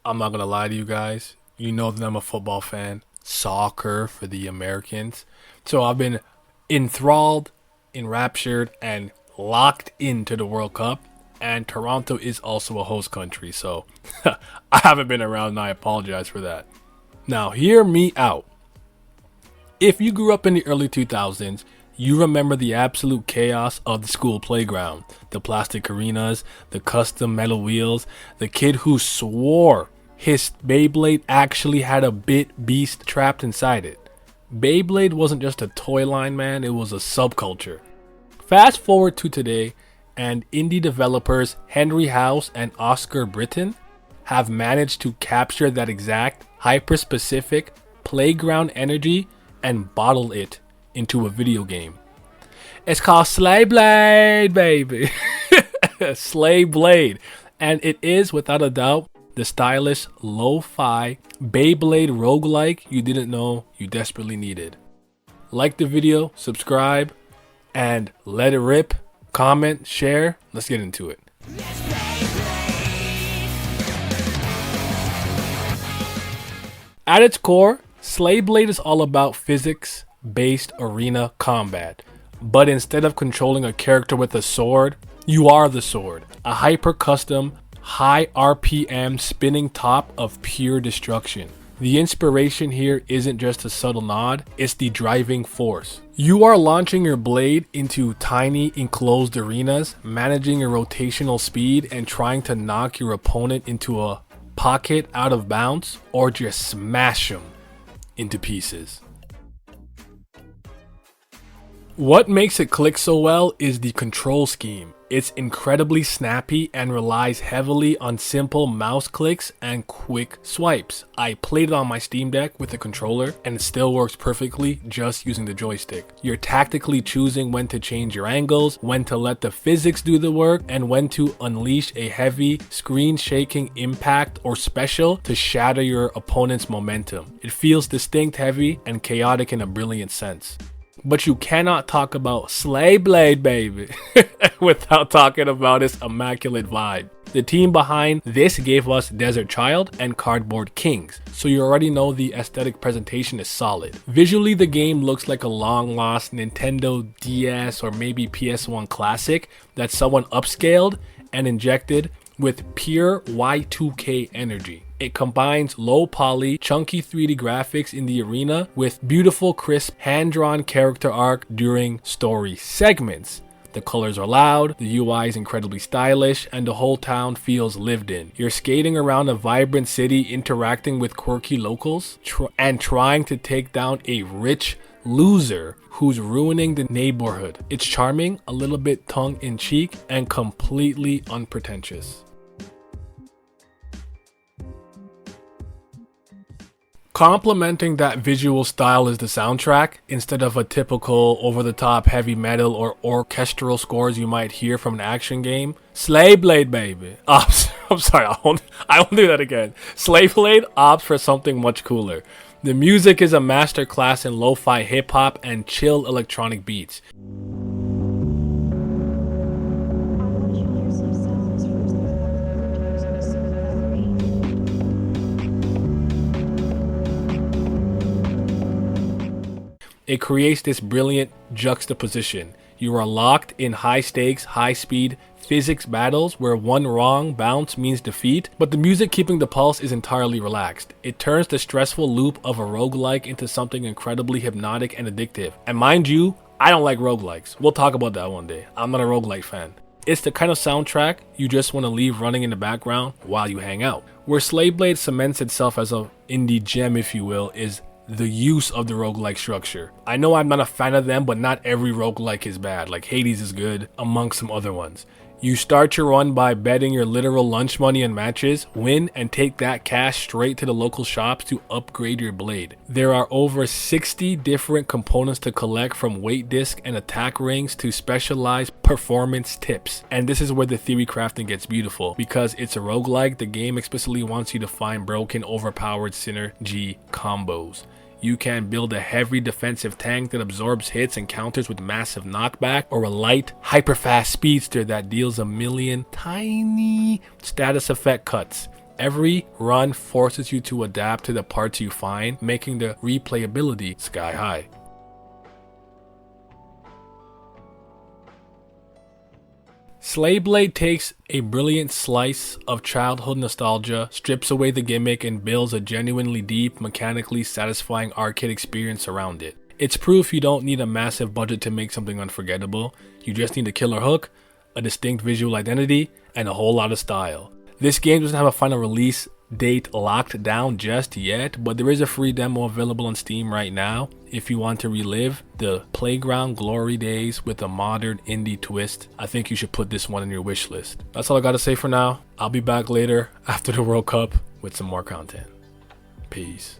I'm not gonna lie to you guys. You know that I'm a football fan. Soccer for the Americans. So I've been enthralled, enraptured, and locked into the World Cup. And Toronto is also a host country, so I haven't been around and I apologize for that. Now, hear me out. If you grew up in the early 2000s, you remember the absolute chaos of the school playground, the plastic arenas, the custom metal wheels, the kid who swore his Beyblade actually had a bit beast trapped inside it. Beyblade wasn't just a toy line, man, it was a subculture. Fast forward to today, and indie developers Henry House and Oscar Britton have managed to capture that exact hyper-specific playground energy and bottle it into a video game. It's called Slayblade, baby. Slayblade. And it is, without a doubt, the stylish, lo-fi Beyblade roguelike you didn't know you desperately needed. Like the video, subscribe, and let it rip. Comment, share. Let's get into it. At its core, Slayblade is all about physics-based arena combat. But instead of controlling a character with a sword, you are the sword. A hyper-custom, high RPM spinning top of pure destruction. The inspiration here isn't just a subtle nod, it's the driving force. You are launching your blade into tiny enclosed arenas, managing your rotational speed and trying to knock your opponent into a pocket out of bounds or just smash them into pieces. What makes it click so well is the control scheme. It's incredibly snappy and relies heavily on simple mouse clicks and quick swipes. I played it on my Steam Deck with the controller and it still works perfectly just using the joystick. You're tactically choosing when to change your angles, when to let the physics do the work, and when to unleash a heavy, screen-shaking impact or special to shatter your opponent's momentum. It feels distinct, heavy, and chaotic in a brilliant sense. But you cannot talk about Slayblade, baby, without talking about its immaculate vibe. The team behind this gave us Desert Child and Cardboard Kings, so you already know the aesthetic presentation is solid. Visually, the game looks like a long-lost Nintendo DS or maybe PS1 classic that someone upscaled and injected with pure Y2K energy. It combines low poly, chunky 3D graphics in the arena with beautiful, crisp, hand-drawn character arc during story segments. The colors are loud, the UI is incredibly stylish, and the whole town feels lived in. You're skating around a vibrant city, interacting with quirky locals, and trying to take down a rich loser who's ruining the neighborhood. It's charming, a little bit tongue-in-cheek, and completely unpretentious. Complementing that visual style is the soundtrack. Instead of a typical over-the-top heavy metal or orchestral scores you might hear from an action game, Slayblade, baby. I'm sorry, I won't do that again. Slayblade opts for something much cooler. The music is a masterclass in lo-fi hip-hop and chill electronic beats. It creates this brilliant juxtaposition. You are locked in high-stakes, high-speed physics battles where one wrong bounce means defeat, but the music keeping the pulse is entirely relaxed. It turns the stressful loop of a roguelike into something incredibly hypnotic and addictive. And mind you, I don't like roguelikes. We'll talk about that one day. I'm not a roguelike fan. It's the kind of soundtrack you just want to leave running in the background while you hang out. Where Slayblade cements itself as an indie gem, if you will, is the use of the roguelike structure. I know I'm not a fan of them, but not every roguelike is bad. Like Hades is good, amongst some other ones. You start your run by betting your literal lunch money in matches, win, and take that cash straight to the local shops to upgrade your blade. There are over 60 different components to collect, from weight disc and attack rings to specialized performance tips. And this is where the theory crafting gets beautiful. Because it's a roguelike, the game explicitly wants you to find broken, overpowered synergy combos. You can build a heavy defensive tank that absorbs hits and counters with massive knockback, or a light, hyper-fast speedster that deals a million tiny status effect cuts. Every run forces you to adapt to the parts you find, making the replayability sky high. Slayblade takes a brilliant slice of childhood nostalgia, strips away the gimmick, and builds a genuinely deep, mechanically satisfying arcade experience around it. It's proof you don't need a massive budget to make something unforgettable. You just need a killer hook, a distinct visual identity, and a whole lot of style. This game doesn't have a final release date locked down just yet, but there is a free demo available on Steam right now if you want to relive the playground glory days with a modern indie twist. I think you should put this one on your wish list. That's all I gotta say for now. I'll be back later after the World Cup with some more content. Peace.